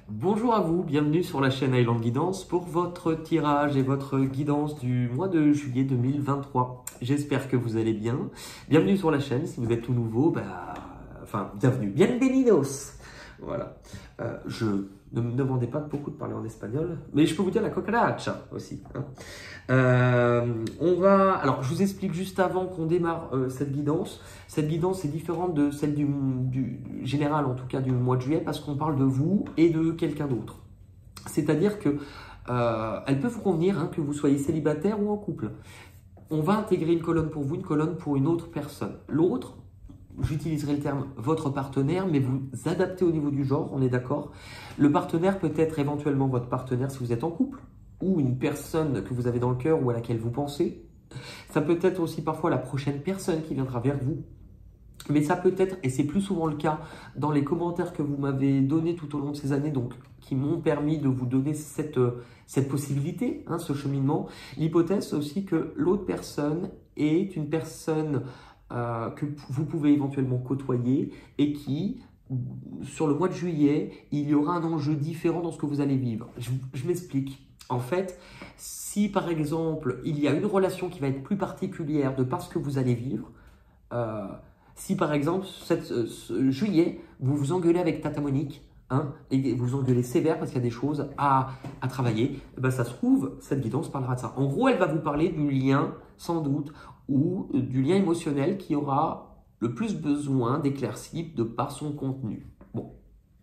Bonjour à vous, bienvenue sur la chaîne Island Guidance pour votre tirage et votre guidance du mois de juillet 2023. J'espère que vous allez bien. Bienvenue sur la chaîne, si vous êtes tout nouveau, bienvenue, bienvenidos. Voilà. Ne me demandez pas beaucoup de parler en espagnol, mais je peux vous dire la cucaracha aussi. Alors, je vous explique juste avant qu'on démarre cette guidance. Cette guidance est différente de celle du général, en tout cas du mois de juillet, parce qu'on parle de vous et de quelqu'un d'autre. C'est-à-dire que elle peut vous convenir, que vous soyez célibataire ou en couple. On va intégrer une colonne pour vous, une colonne pour une autre personne. L'autre, j'utiliserai le terme votre partenaire, mais vous adaptez au niveau du genre, on est d'accord. Le partenaire peut être éventuellement votre partenaire si vous êtes en couple, ou une personne que vous avez dans le cœur ou à laquelle vous pensez. Ça peut être aussi parfois la prochaine personne qui viendra vers vous. Mais ça peut être, et c'est plus souvent le cas dans les commentaires que vous m'avez donnés tout au long de ces années, donc qui m'ont permis de vous donner cette possibilité, ce cheminement. L'hypothèse aussi que l'autre personne est une personne que vous pouvez éventuellement côtoyer et qui, sur le mois de juillet, il y aura un enjeu différent dans ce que vous allez vivre. Je m'explique. En fait, si par exemple, il y a une relation qui va être plus particulière de par ce que vous allez vivre, si par exemple, ce juillet, vous vous engueulez avec Tata Monique, et vous engueulez sévère parce qu'il y a des choses à travailler, ça se trouve, cette guidance parlera de ça. En gros, elle va vous parler du lien, sans doute, ou du lien émotionnel qui aura le plus besoin d'éclaircie de par son contenu. Bon,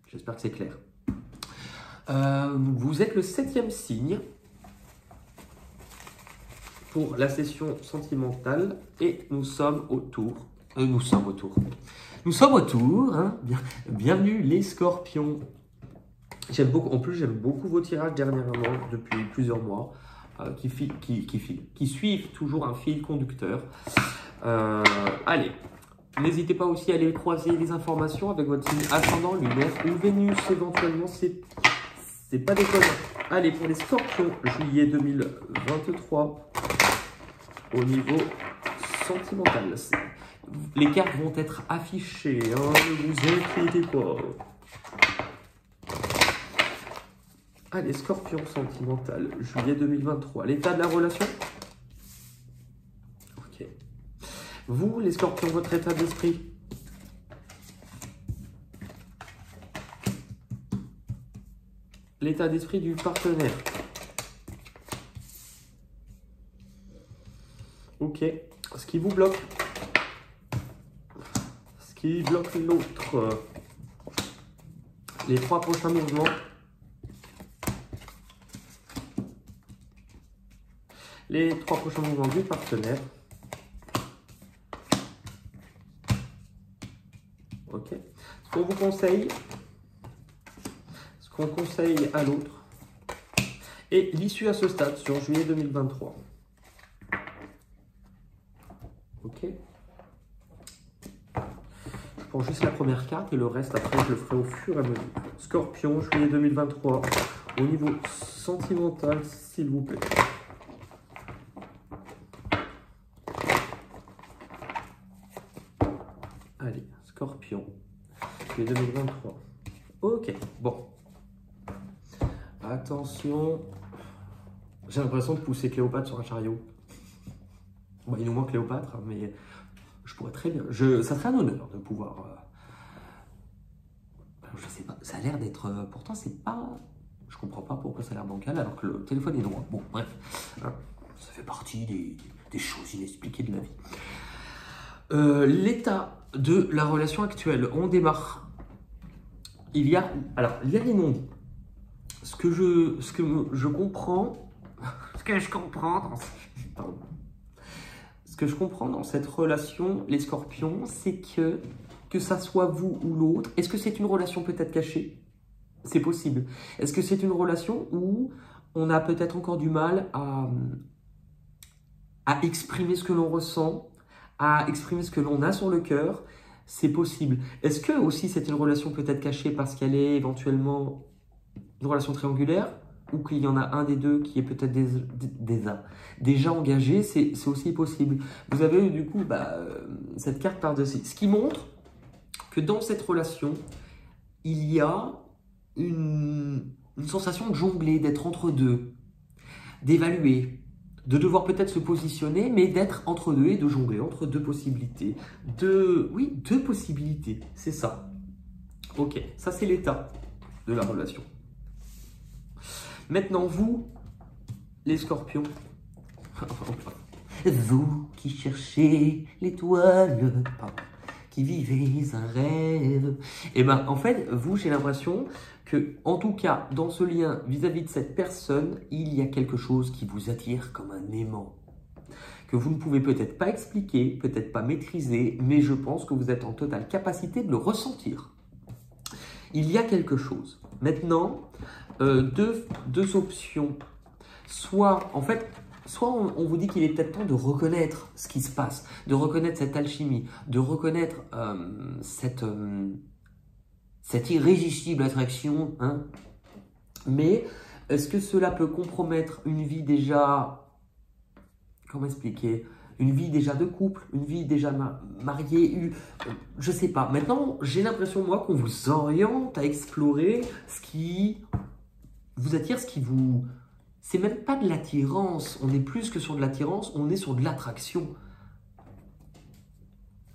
j'espère que c'est clair. Vous êtes le 7e signe pour la session sentimentale et nous sommes au tour. Bienvenue les scorpions. En plus, j'aime beaucoup vos tirages dernièrement, depuis plusieurs mois, qui suivent toujours un fil conducteur. Allez, n'hésitez pas aussi à aller croiser les informations avec votre signe ascendant, lunaire ou Vénus éventuellement, c'est pas déconnant. Allez, pour les scorpions, juillet 2023, au niveau sentimental, les cartes vont être affichées, ne vous inquiétez pas. Allez, scorpion sentimental, juillet 2023, l'état de la relation. Ok. Vous, les scorpions, votre état d'esprit. L'état d'esprit du partenaire. Ok. Ce qui vous bloque. Ce qui bloque l'autre. Les 3 prochains mouvements. Les 3 prochains mouvements du partenaire. Ok. Ce qu'on vous conseille. Ce qu'on conseille à l'autre. Et l'issue à ce stade sur juillet 2023. Ok. Je prends juste la première carte et le reste après je le ferai au fur et à mesure. Scorpion, juillet 2023. Au niveau sentimental, s'il vous plaît. Allez, Scorpion, juillet 2023. Ok, bon. Attention. J'ai l'impression de pousser Cléopâtre sur un chariot. Bon, il nous manque Cléopâtre, mais je pourrais très bien. Ça serait un honneur de pouvoir. Je sais pas, ça a l'air d'être. Pourtant, c'est pas. Je comprends pas pourquoi ça a l'air bancal alors que le téléphone est droit. Bon, bref. Ça fait partie des choses inexpliquées de la vie. L'état de la relation actuelle. On démarre. Il y a les non-dits. Ce que je comprends dans cette relation, les scorpions, c'est que ça soit vous ou l'autre, est-ce que c'est une relation peut-être cachée? C'est possible. Est-ce que c'est une relation où on a peut-être encore du mal à exprimer ce que l'on ressent, à exprimer ce que l'on a sur le cœur? C'est possible. Est-ce que aussi c'est une relation peut-être cachée parce qu'elle est éventuellement une relation triangulaire ou qu'il y en a un des deux qui est peut-être déjà engagé? C'est aussi possible. Vous avez du coup cette carte par-dessus. Ce qui montre que dans cette relation, il y a une sensation de jongler, d'être entre deux, d'évaluer, de devoir peut-être se positionner, mais d'être entre deux et de jongler entre deux possibilités. Oui, deux possibilités, c'est ça. Ok, ça c'est l'état de la relation. Maintenant, vous, les scorpions, vous qui cherchez l'étoile, qui vivez un rêve, et ben en fait, vous, j'ai l'impression que, en tout cas, dans ce lien vis-à-vis de cette personne, il y a quelque chose qui vous attire comme un aimant, que vous ne pouvez peut-être pas expliquer, peut-être pas maîtriser, mais je pense que vous êtes en totale capacité de le ressentir. Il y a quelque chose. Maintenant, deux options. Soit, en fait, soit on vous dit qu'il est peut-être temps de reconnaître ce qui se passe, de reconnaître cette alchimie, de reconnaître cette irrésistible attraction. Hein. Mais est-ce que cela peut compromettre une vie déjà, comment expliquer, une vie déjà de couple, une vie déjà mariée, je sais pas. Maintenant, j'ai l'impression, moi, qu'on vous oriente à explorer ce qui vous attire, ce qui vous... C'est même pas de l'attirance, on est plus que sur de l'attirance, on est sur de l'attraction.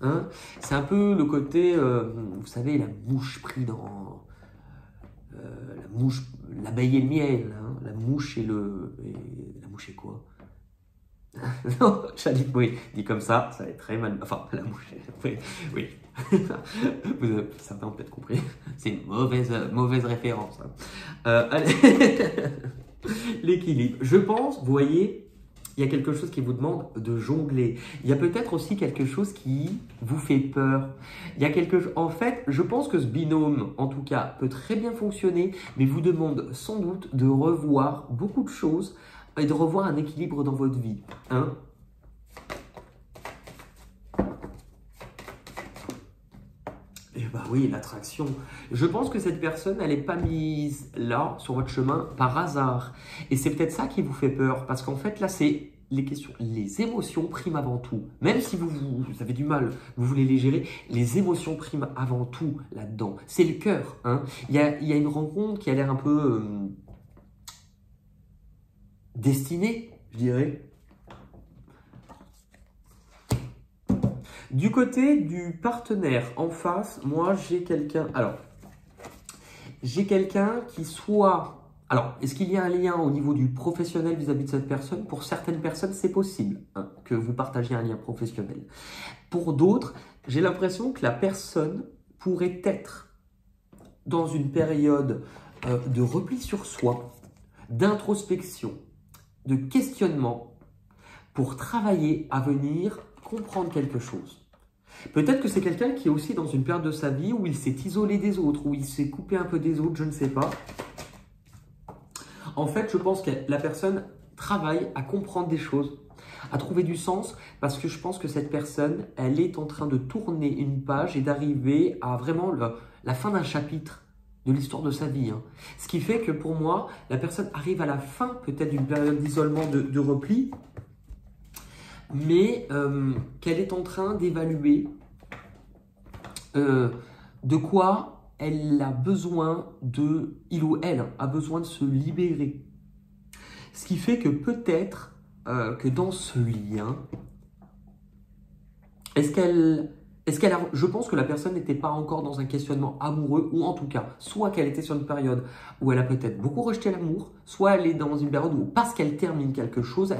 Hein? C'est un peu le côté, vous savez, la mouche prise dans... la mouche, l'abeille et le miel, hein? La mouche et le... la mouche et quoi? Non, j'allais oui, dit comme ça va être très mal. Enfin, la mouche, oui, oui. Certains ont peut-être compris. C'est une mauvaise référence. Hein. Allez, l'équilibre. Je pense, vous voyez, il y a quelque chose qui vous demande de jongler. Il y a peut-être aussi quelque chose qui vous fait peur. Il y a quelque chose. En fait, je pense que ce binôme, en tout cas, peut très bien fonctionner, mais vous demande sans doute de revoir beaucoup de choses et de revoir un équilibre dans votre vie. Hein? Et bah oui, l'attraction. Je pense que cette personne, elle n'est pas mise là, sur votre chemin, par hasard. Et c'est peut-être ça qui vous fait peur. Parce qu'en fait, là, c'est les questions, les émotions priment avant tout. Même si vous avez du mal, vous voulez les gérer, les émotions priment avant tout là-dedans. C'est le cœur. Hein? Il y a une rencontre qui a l'air un peu... destinée, je dirais. Du côté du partenaire en face, moi j'ai quelqu'un. Alors, j'ai quelqu'un qui soit. Alors, est-ce qu'il y a un lien au niveau du professionnel vis-à-vis de cette personne? Pour certaines personnes, c'est possible hein, que vous partagiez un lien professionnel. Pour d'autres, j'ai l'impression que la personne pourrait être dans une période de repli sur soi, d'introspection, de questionnement pour travailler à venir comprendre quelque chose. Peut-être que c'est quelqu'un qui est aussi dans une période de sa vie où il s'est isolé des autres, où il s'est coupé un peu des autres, je ne sais pas. En fait, je pense que la personne travaille à comprendre des choses, à trouver du sens, parce que je pense que cette personne, elle est en train de tourner une page et d'arriver à vraiment la fin d'un chapitre de l'histoire de sa vie. Hein. Ce qui fait que pour moi, la personne arrive à la fin peut-être d'une période d'isolement, de repli, mais qu'elle est en train d'évaluer de quoi elle a besoin il ou elle a besoin de se libérer. Ce qui fait que peut-être que dans ce lien, je pense que la personne n'était pas encore dans un questionnement amoureux, ou en tout cas, soit qu'elle était sur une période où elle a peut-être beaucoup rejeté l'amour, soit elle est dans une période où, parce qu'elle termine quelque chose,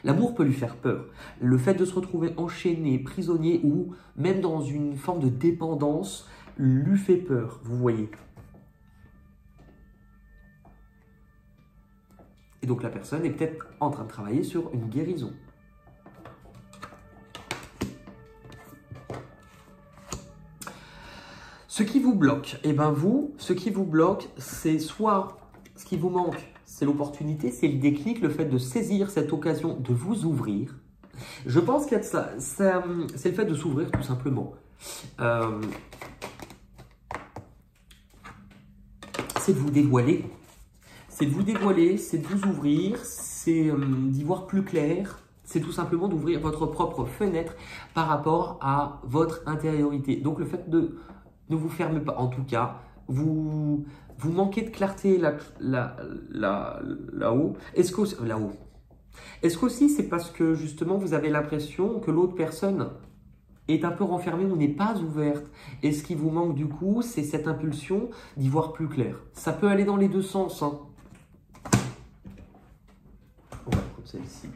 l'amour peut lui faire peur. Le fait de se retrouver enchaîné, prisonnier, ou même dans une forme de dépendance, lui fait peur, vous voyez. Et donc la personne est peut-être en train de travailler sur une guérison. Ce qui vous bloque, eh ben vous, ce qui vous bloque, c'est soit ce qui vous manque, c'est l'opportunité, c'est le déclic, le fait de saisir cette occasion de vous ouvrir. Je pense qu'il y a de ça, c'est le fait de s'ouvrir tout simplement. C'est de vous dévoiler, c'est de vous dévoiler, c'est de vous ouvrir, c'est d'y voir plus clair. C'est tout simplement d'ouvrir votre propre fenêtre par rapport à votre intériorité. Donc le fait de ne vous fermez pas, en tout cas, vous vous manquez de clarté là-haut. Est-ce que là-haut? Est-ce qu'aussi c'est parce que justement vous avez l'impression que l'autre personne est un peu renfermée ou n'est pas ouverte? Et ce qui vous manque du coup, c'est cette impulsion d'y voir plus clair. Ça peut aller dans les deux sens, hein. On va prendre celle-ci.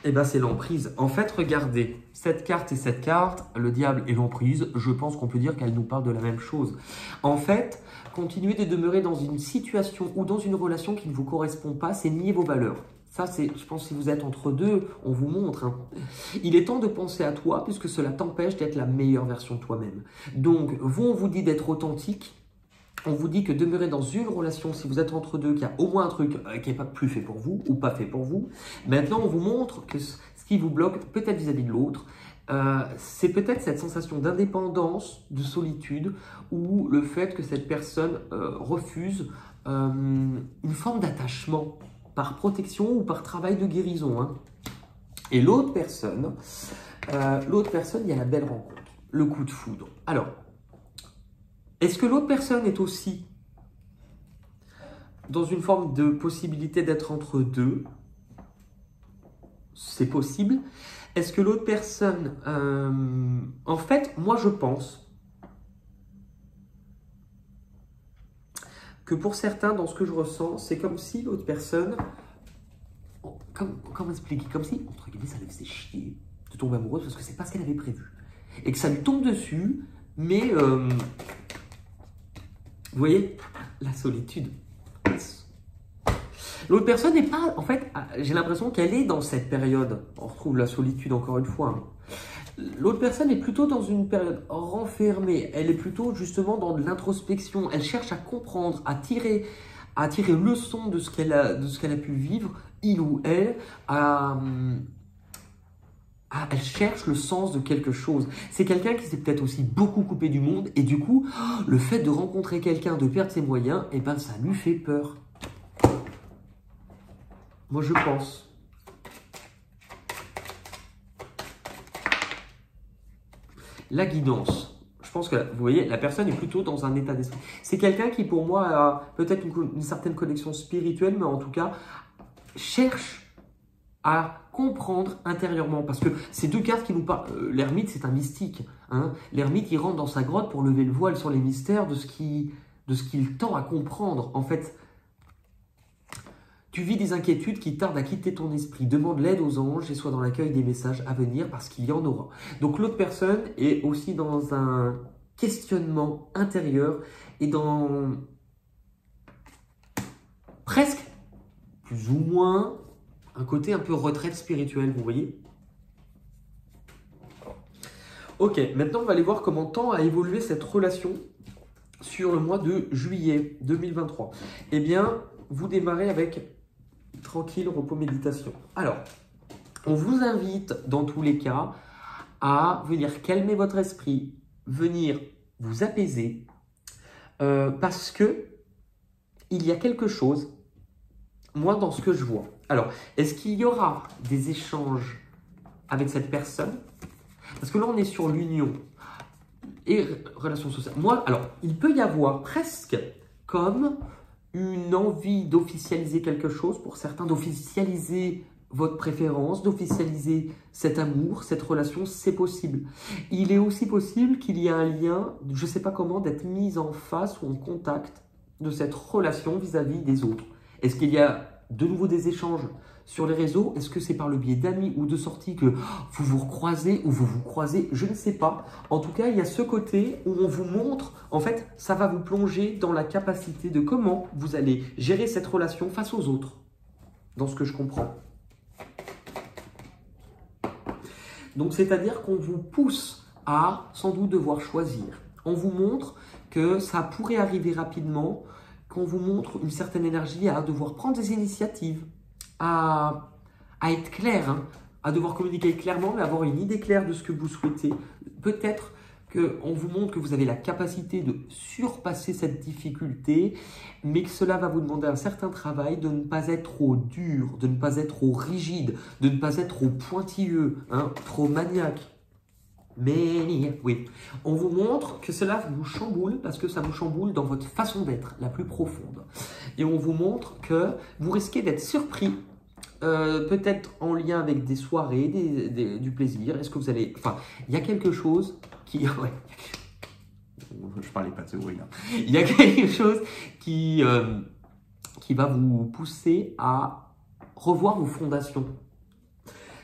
Eh bien, c'est l'emprise. En fait, regardez, cette carte et cette carte, le diable et l'emprise, je pense qu'on peut dire qu'elles nous parlent de la même chose. En fait, continuer de demeurer dans une situation ou dans une relation qui ne vous correspond pas, c'est nier vos valeurs. Ça, c'est, je pense, si vous êtes entre deux, on vous montre, hein. Il est temps de penser à toi, puisque cela t'empêche d'être la meilleure version de toi-même. Donc, vous, on vous dit d'être authentique. On vous dit que demeurer dans une relation, si vous êtes entre deux, qu'il y a au moins un truc qui n'est pas plus fait pour vous ou pas fait pour vous. Maintenant, on vous montre que ce qui vous bloque, peut-être vis-à-vis de l'autre, c'est peut-être cette sensation d'indépendance, de solitude, ou le fait que cette personne refuse une forme d'attachement par protection ou par travail de guérison, hein. Et l'autre personne, il y a la belle rencontre, le coup de foudre. Alors, est-ce que l'autre personne est aussi dans une forme de possibilité d'être entre deux? C'est possible. Est-ce que l'autre personne... en fait, moi je pense que pour certains, dans ce que je ressens, c'est comme si l'autre personne... Comment expliquer? Comme si, entre guillemets, ça lui faisait chier de tomber amoureuse parce que c'est pas ce qu'elle avait prévu. Et que ça lui tombe dessus, mais... vous voyez, la solitude. L'autre personne n'est pas, en fait, j'ai l'impression qu'elle est dans cette période. On retrouve la solitude encore une fois, hein. L'autre personne est plutôt dans une période renfermée. Elle est plutôt justement dans de l'introspection. Elle cherche à comprendre, à tirer leçon de ce qu'elle a pu vivre, il ou elle, elle cherche le sens de quelque chose. C'est quelqu'un qui s'est peut-être aussi beaucoup coupé du monde et du coup, le fait de rencontrer quelqu'un, de perdre ses moyens, eh ben, ça lui fait peur. Moi, je pense. La guidance. Je pense que, vous voyez, la personne est plutôt dans un état d'esprit. C'est quelqu'un qui, pour moi, a peut-être une certaine connexion spirituelle, mais en tout cas, cherche à comprendre intérieurement. Parce que ces deux cartes qui nous parlent, l'ermite, c'est un mystique, hein. L'ermite, il rentre dans sa grotte pour lever le voile sur les mystères de ce qu'il tend à comprendre. En fait, tu vis des inquiétudes qui tardent à quitter ton esprit. Demande l'aide aux anges et sois dans l'accueil des messages à venir parce qu'il y en aura. Donc l'autre personne est aussi dans un questionnement intérieur et dans presque, plus ou moins, un côté un peu retraite spirituelle, vous voyez? Ok, maintenant on va aller voir comment tend à évoluer cette relation sur le mois de juillet 2023. Eh bien, vous démarrez avec tranquille, repos, méditation. Alors, on vous invite dans tous les cas à venir calmer votre esprit, venir vous apaiser, parce que il y a quelque chose, moi, dans ce que je vois. Alors, est-ce qu'il y aura des échanges avec cette personne? Parce que là, on est sur l'union et relations sociales. Moi, alors, il peut y avoir presque comme une envie d'officialiser quelque chose pour certains, d'officialiser votre préférence, d'officialiser cet amour, cette relation, c'est possible. Il est aussi possible qu'il y ait un lien, je ne sais pas comment, d'être mis en face ou en contact de cette relation vis-à-vis des autres. Est-ce qu'il y a de nouveau des échanges sur les réseaux? Est-ce que c'est par le biais d'amis ou de sorties que vous vous recroisez ou vous vous croisez? Je ne sais pas. En tout cas, il y a ce côté où on vous montre, en fait, ça va vous plonger dans la capacité de comment vous allez gérer cette relation face aux autres, dans ce que je comprends. Donc, c'est-à-dire qu'on vous pousse à sans doute devoir choisir. On vous montre que ça pourrait arriver rapidement, qu'on vous montre une certaine énergie à devoir prendre des initiatives, à être clair, hein, à devoir communiquer clairement, mais avoir une idée claire de ce que vous souhaitez. Peut-être qu'on vous montre que vous avez la capacité de surpasser cette difficulté, mais que cela va vous demander un certain travail de ne pas être trop dur, de ne pas être trop rigide, de ne pas être trop pointilleux, hein, trop maniaque. many, oui. On vous montre que cela vous chamboule parce que ça vous chamboule dans votre façon d'être la plus profonde. Et on vous montre que vous risquez d'être surpris, peut-être en lien avec des soirées, du plaisir. Est-ce que vous allez... Enfin, il y a quelque chose qui... Ouais. Je parlais pas de ce bruit-là. Il y a quelque chose qui va vous pousser à revoir vos fondations.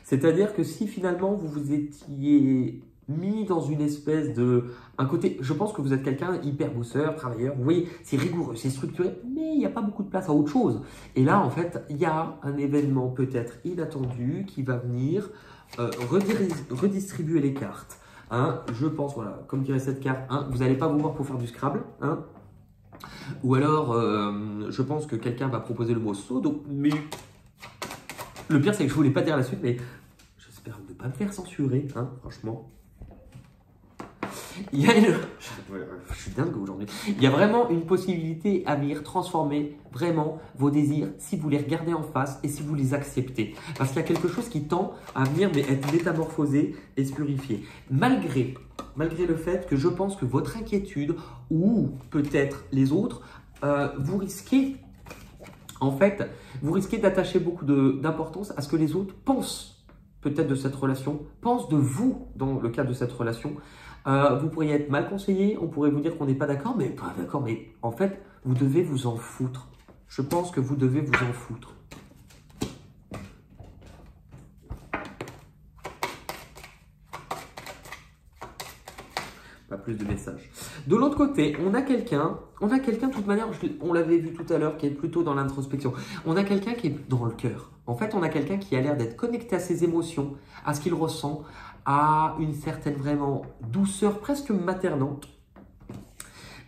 C'est-à-dire que si finalement vous vous étiez mis dans une espèce de... Un côté, je pense que vous êtes quelqu'un hyper bosseur, travailleur, vous voyez, c'est rigoureux, c'est structuré, mais il n'y a pas beaucoup de place à autre chose. Et là, en fait, il y a un événement peut-être inattendu qui va venir redistribuer les cartes. Hein, je pense, voilà, comme dirait cette carte, hein, vous n'allez pas vous voir pour faire du Scrabble. Hein, ou alors, je pense que quelqu'un va proposer le mot pseudo, mais le pire, c'est que je ne voulais pas dire la suite, mais j'espère ne pas me faire censurer, hein, franchement. Il y a une... Je suis dingue aujourd'hui. Il y a vraiment une possibilité à venir transformer vraiment vos désirs si vous les regardez en face et si vous les acceptez. Parce qu'il y a quelque chose qui tend à venir être métamorphosé et se purifier. Malgré le fait que je pense que votre inquiétude ou peut-être les autres, vous risquez d'attacher beaucoup d'importance à ce que les autres pensent peut-être de cette relation, pensent de vous dans le cadre de cette relation. Vous pourriez être mal conseillé, on pourrait vous dire qu'on n'est pas d'accord, mais en fait, vous devez vous en foutre. Je pense que vous devez vous en foutre. Pas plus de messages. De l'autre côté, on a quelqu'un de toute manière, on l'avait vu tout à l'heure, qui est plutôt dans l'introspection. On a quelqu'un qui est dans le cœur. En fait, on a quelqu'un qui a l'air d'être connecté à ses émotions, à ce qu'il ressent, à une certaine vraiment douceur presque maternante.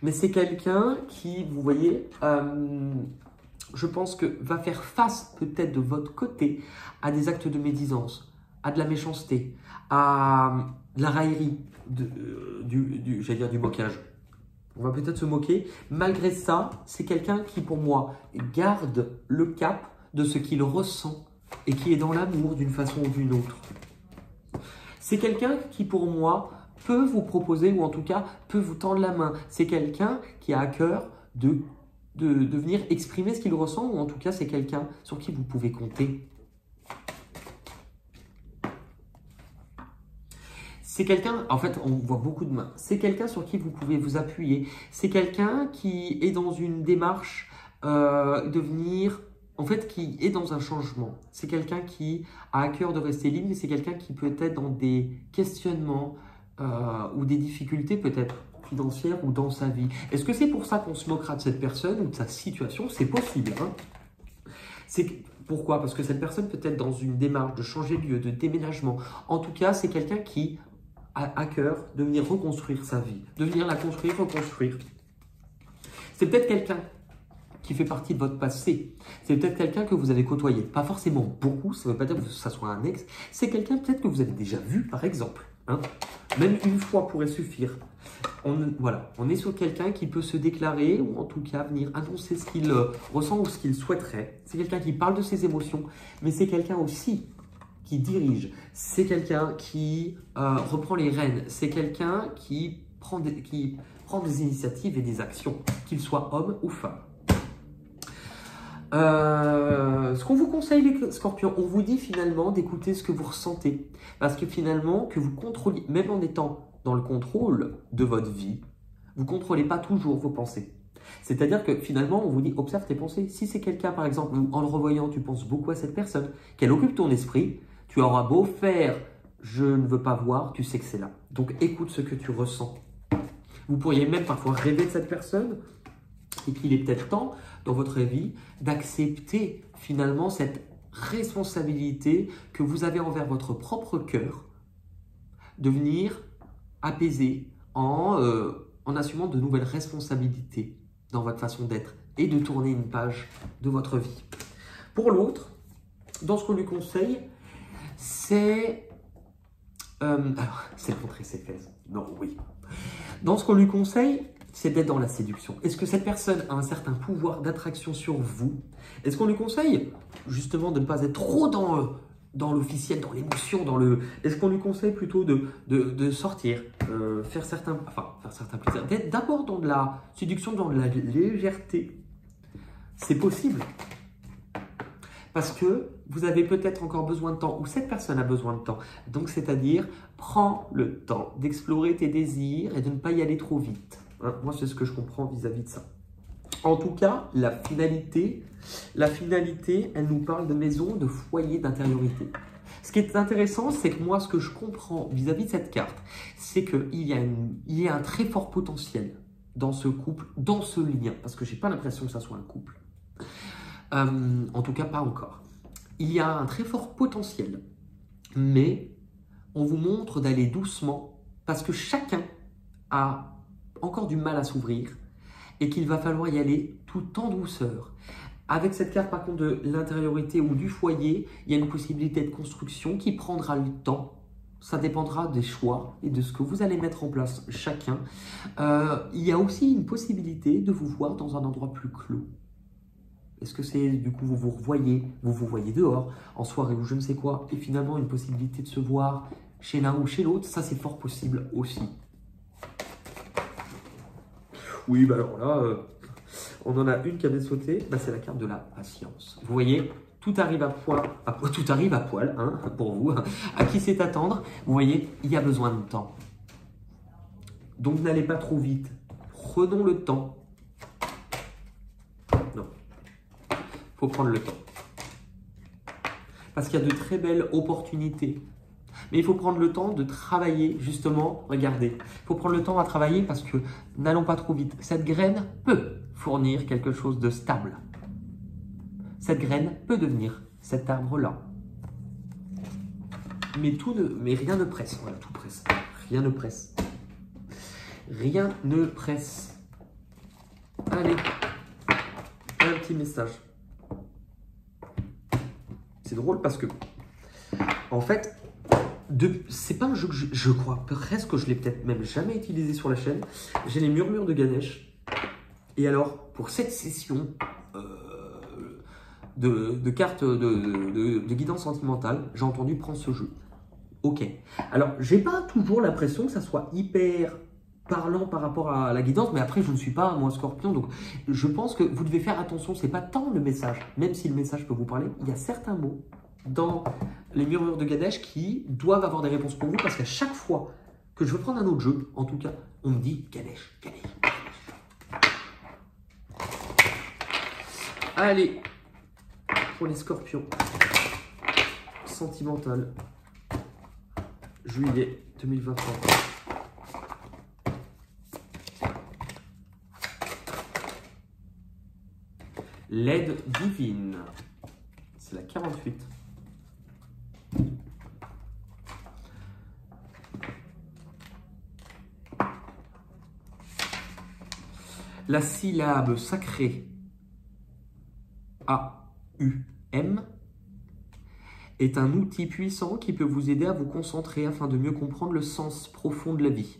Mais c'est quelqu'un qui, vous voyez, je pense que va faire face peut-être de votre côté à des actes de médisance, à de la méchanceté, à de la raillerie, j'allais dire du moquage. On va peut-être se moquer. Malgré ça, c'est quelqu'un qui, pour moi, garde le cap de ce qu'il ressent et qui est dans l'amour d'une façon ou d'une autre. C'est quelqu'un qui, pour moi, peut vous proposer, ou en tout cas, peut vous tendre la main. C'est quelqu'un qui a à cœur de venir exprimer ce qu'il ressent, ou en tout cas, c'est quelqu'un sur qui vous pouvez compter. C'est quelqu'un, en fait, on voit beaucoup de mains. C'est quelqu'un sur qui vous pouvez vous appuyer. C'est quelqu'un qui est dans une démarche de venir... En fait, qui est dans un changement. C'est quelqu'un qui a à cœur de rester libre, mais c'est quelqu'un qui peut être dans des questionnements ou des difficultés peut-être financières ou dans sa vie. Est-ce que c'est pour ça qu'on se moquera de cette personne ou de sa situation? C'est possible. Hein, pourquoi? Parce que cette personne peut être dans une démarche de changer de lieu, de déménagement. En tout cas, c'est quelqu'un qui a à cœur de venir reconstruire sa vie, de venir la construire, reconstruire. C'est peut-être quelqu'un qui fait partie de votre passé. C'est peut-être quelqu'un que vous avez côtoyé. Pas forcément beaucoup, ça ne veut pas dire que ça soit un ex. C'est quelqu'un peut-être que vous avez déjà vu, par exemple. Hein. Même une fois pourrait suffire. Voilà, on est sur quelqu'un qui peut se déclarer, ou en tout cas venir annoncer ce qu'il ressent ou ce qu'il souhaiterait. C'est quelqu'un qui parle de ses émotions, mais c'est quelqu'un aussi qui dirige. C'est quelqu'un qui reprend les rênes. C'est quelqu'un qui prend des initiatives et des actions, qu'il soit homme ou femme. Ce qu'on vous conseille les scorpions, on vous dit finalement d'écouter ce que vous ressentez. Parce que finalement, que vous contrôlez, même en étant dans le contrôle de votre vie, vous ne contrôlez pas toujours vos pensées. C'est-à-dire que finalement, on vous dit, observe tes pensées. Si c'est quelqu'un, par exemple, où en le revoyant, tu penses beaucoup à cette personne, qu'elle occupe ton esprit, tu auras beau faire « je ne veux pas voir », tu sais que c'est là. Donc écoute ce que tu ressens. Vous pourriez même parfois rêver de cette personne et qu'il est peut-être temps dans votre vie d'accepter finalement cette responsabilité que vous avez envers votre propre cœur, de venir apaiser en assumant de nouvelles responsabilités dans votre façon d'être et de tourner une page de votre vie. Pour l'autre, dans ce qu'on lui conseille, c'est c'est montrer ses fesses. Non, oui. Dans ce qu'on lui conseille, c'est d'être dans la séduction. Est-ce que cette personne a un certain pouvoir d'attraction sur vous? Est-ce qu'on lui conseille justement de ne pas être trop dans dans l'officiel, dans l'émotion, dans le... Est-ce qu'on lui conseille plutôt de sortir, faire certains plaisirs, d'être d'abord dans de la séduction, dans de la légèreté? C'est possible. Parce que vous avez peut-être encore besoin de temps, ou cette personne a besoin de temps. Donc, c'est-à-dire, prends le temps d'explorer tes désirs et de ne pas y aller trop vite. Hein, moi, c'est ce que je comprends vis-à-vis de ça. En tout cas, la finalité, elle nous parle de maison, de foyer, d'intériorité. Ce qui est intéressant, c'est que moi, ce que je comprends vis-à-vis de cette carte, c'est qu'il y a un très fort potentiel dans ce couple, dans ce lien, parce que je n'ai pas l'impression que ça soit un couple. En tout cas, pas encore. Il y a un très fort potentiel, mais on vous montre d'aller doucement, parce que chacun a encore du mal à s'ouvrir, et qu'il va falloir y aller tout en douceur. Avec cette carte, par contre, de l'intériorité ou du foyer, il y a une possibilité de construction qui prendra le temps. Ça dépendra des choix et de ce que vous allez mettre en place chacun. Il y a aussi une possibilité de vous voir dans un endroit plus clos. Est-ce que c'est, du coup, vous vous voyez dehors, en soirée ou je ne sais quoi, et finalement une possibilité de se voir chez l'un ou chez l'autre, ça c'est fort possible aussi. Oui, bah alors là, on en a une qui avait sauté, bah c'est la carte de la patience. Vous voyez, tout arrive à poil, hein, pour vous, à qui c'est attendre. Vous voyez, il y a besoin de temps. Donc n'allez pas trop vite, prenons le temps. Non, il faut prendre le temps. Parce qu'il y a de très belles opportunités. Mais il faut prendre le temps de travailler, justement, regardez. Il faut prendre le temps à travailler parce que n'allons pas trop vite. Cette graine peut fournir quelque chose de stable. Cette graine peut devenir cet arbre-là. Mais rien ne presse. Voilà, tout presse. Rien ne presse. Rien ne presse. Allez, un petit message. C'est drôle parce que, en fait, c'est pas un jeu que je crois presque que je l'ai peut-être même jamais utilisé sur la chaîne. J'ai les murmures de Ganesh. Et alors, pour cette session de cartes de guidance sentimentale, j'ai entendu prendre ce jeu. Ok. Alors, j'ai pas toujours l'impression que ça soit hyper parlant par rapport à la guidance, mais après, je ne suis pas, moi, Scorpion, donc je pense que vous devez faire attention. C'est pas tant le message, même si le message peut vous parler, il y a certains mots dans les murmures de Ganesh qui doivent avoir des réponses pour vous, parce qu'à chaque fois que je veux prendre un autre jeu, en tout cas, on me dit Ganesh, Ganesh, Ganesh. Allez, pour les scorpions, sentimental, juillet 2023. L'aide divine, c'est la 48. La syllabe sacrée A-U-M est un outil puissant qui peut vous aider à vous concentrer afin de mieux comprendre le sens profond de la vie.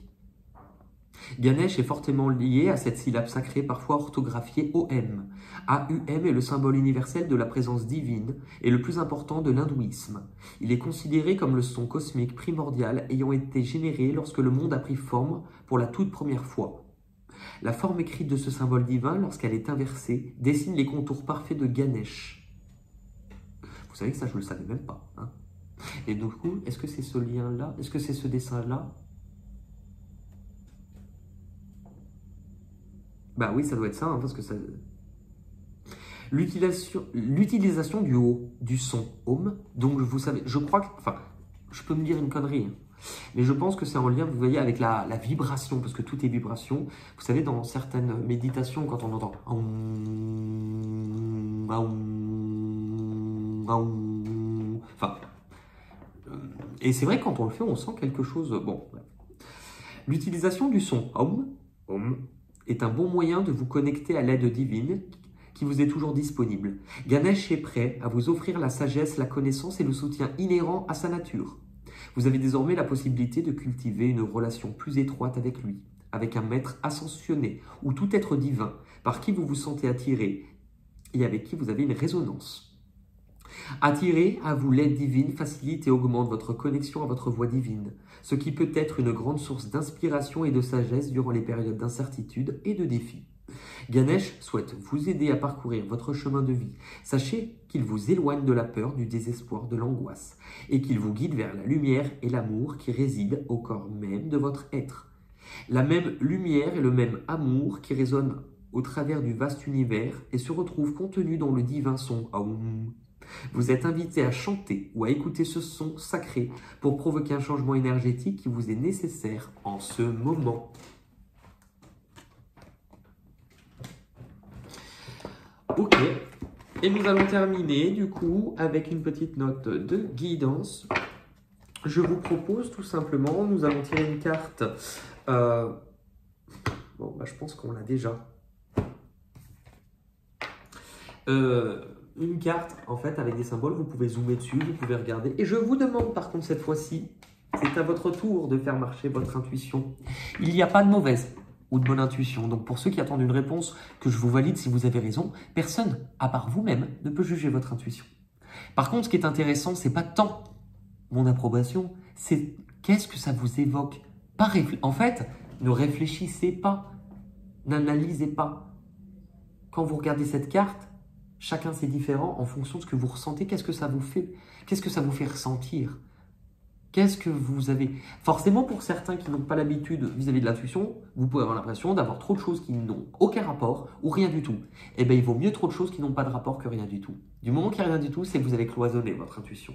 Ganesh est fortement lié à cette syllabe sacrée, parfois orthographiée OM. AUM est le symbole universel de la présence divine et le plus important de l'hindouisme. Il est considéré comme le son cosmique primordial ayant été généré lorsque le monde a pris forme pour la toute première fois. La forme écrite de ce symbole divin, lorsqu'elle est inversée, dessine les contours parfaits de Ganesh. Vous savez que ça, je ne le savais même pas. Hein. Et du coup, est-ce que c'est ce lien-là? Est-ce que c'est ce dessin-là? Bah oui, ça doit être ça, hein, parce que ça... L'utilisation du son Om, donc vous savez, je crois que... Enfin, je peux me dire une connerie, hein, mais je pense que c'est en lien, vous voyez, avec la vibration, parce que tout est vibration. Vous savez, dans certaines méditations, quand on entend... Enfin... Et c'est vrai que quand on le fait, on sent quelque chose... Bon, ouais. L'utilisation du son Om, est un bon moyen de vous connecter à l'aide divine qui vous est toujours disponible. Ganesh est prêt à vous offrir la sagesse, la connaissance et le soutien inhérent à sa nature. Vous avez désormais la possibilité de cultiver une relation plus étroite avec lui, avec un maître ascensionné ou tout être divin par qui vous vous sentez attiré et avec qui vous avez une résonance. Attirer à vous l'aide divine facilite et augmente votre connexion à votre voix divine, ce qui peut être une grande source d'inspiration et de sagesse durant les périodes d'incertitude et de défis. Ganesh souhaite vous aider à parcourir votre chemin de vie. Sachez qu'il vous éloigne de la peur, du désespoir, de l'angoisse, et qu'il vous guide vers la lumière et l'amour qui résident au corps même de votre être. La même lumière et le même amour qui résonnent au travers du vaste univers et se retrouvent contenus dans le divin son Aum. Vous êtes invité à chanter ou à écouter ce son sacré pour provoquer un changement énergétique qui vous est nécessaire en ce moment. Ok, et nous allons terminer du coup avec une petite note de guidance. Je vous propose tout simplement, nous allons tirer une carte. Bon, bah, je pense qu'on l'a déjà. Une carte en fait avec des symboles, vous pouvez zoomer dessus, vous pouvez regarder. Et je vous demande par contre cette fois-ci, c'est à votre tour de faire marcher votre intuition. Il n'y a pas de mauvaise ou de bonne intuition. Donc pour ceux qui attendent une réponse, que je vous valide si vous avez raison, personne, à part vous-même, ne peut juger votre intuition. Par contre, ce qui est intéressant, c'est pas tant mon approbation, c'est qu'est-ce que ça vous évoque. En fait, ne réfléchissez pas, n'analysez pas. Quand vous regardez cette carte, chacun c'est différent en fonction de ce que vous ressentez. Qu'est-ce que ça vous fait? Qu'est-ce que ça vous fait ressentir? Qu'est-ce que vous avez? Forcément, pour certains qui n'ont pas l'habitude vis-à-vis de l'intuition, vous pouvez avoir l'impression d'avoir trop de choses qui n'ont aucun rapport ou rien du tout. Eh bien, il vaut mieux trop de choses qui n'ont pas de rapport que rien du tout. Du moment qu'il n'y a rien du tout, c'est que vous avez cloisonné votre intuition.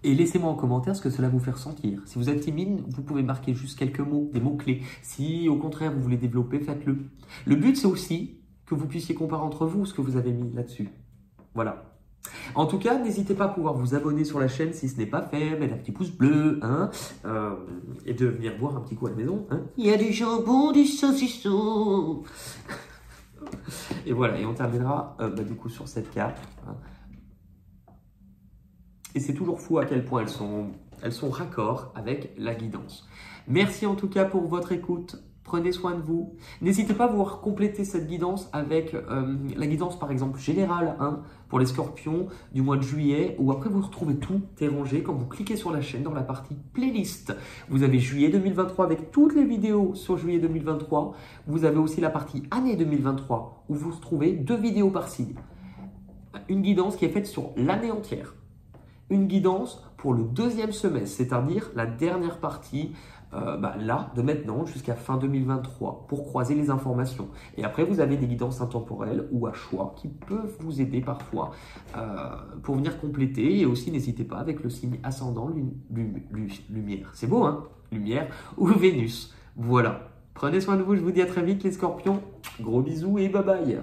Et laissez-moi en commentaire ce que cela vous fait ressentir. Si vous êtes timide, vous pouvez marquer juste quelques mots, des mots-clés. Si au contraire, vous voulez développer, faites-le. Le but, c'est aussi que vous puissiez comparer entre vous ce que vous avez mis là-dessus. Voilà. En tout cas, n'hésitez pas à pouvoir vous abonner sur la chaîne si ce n'est pas fait, mettre un petit pouce bleu, hein, et de venir boire un petit coup à la maison. Hein. Il y a du jambon, du saucisson. Et voilà, et on terminera du coup sur cette carte. Hein. Et c'est toujours fou à quel point elles sont raccord avec la guidance. Merci en tout cas pour votre écoute. Prenez soin de vous. N'hésitez pas à vous compléter cette guidance avec la guidance par exemple générale hein, pour les scorpions du mois de juillet où après vous retrouvez tout est rangé quand vous cliquez sur la chaîne dans la partie playlist. Vous avez juillet 2023 avec toutes les vidéos sur juillet 2023. Vous avez aussi la partie année 2023 où vous retrouvez 2 vidéos par signe. Une guidance qui est faite sur l'année entière. Une guidance pour le 2e semestre, c'est-à-dire la dernière partie là, de maintenant jusqu'à fin 2023 pour croiser les informations. Et après, vous avez des guidances intemporelles ou à choix qui peuvent vous aider parfois pour venir compléter. Et aussi, n'hésitez pas avec le signe ascendant lumière. C'est beau, hein? Lumière ou Vénus. Voilà. Prenez soin de vous, je vous dis à très vite les scorpions. Gros bisous et bye bye.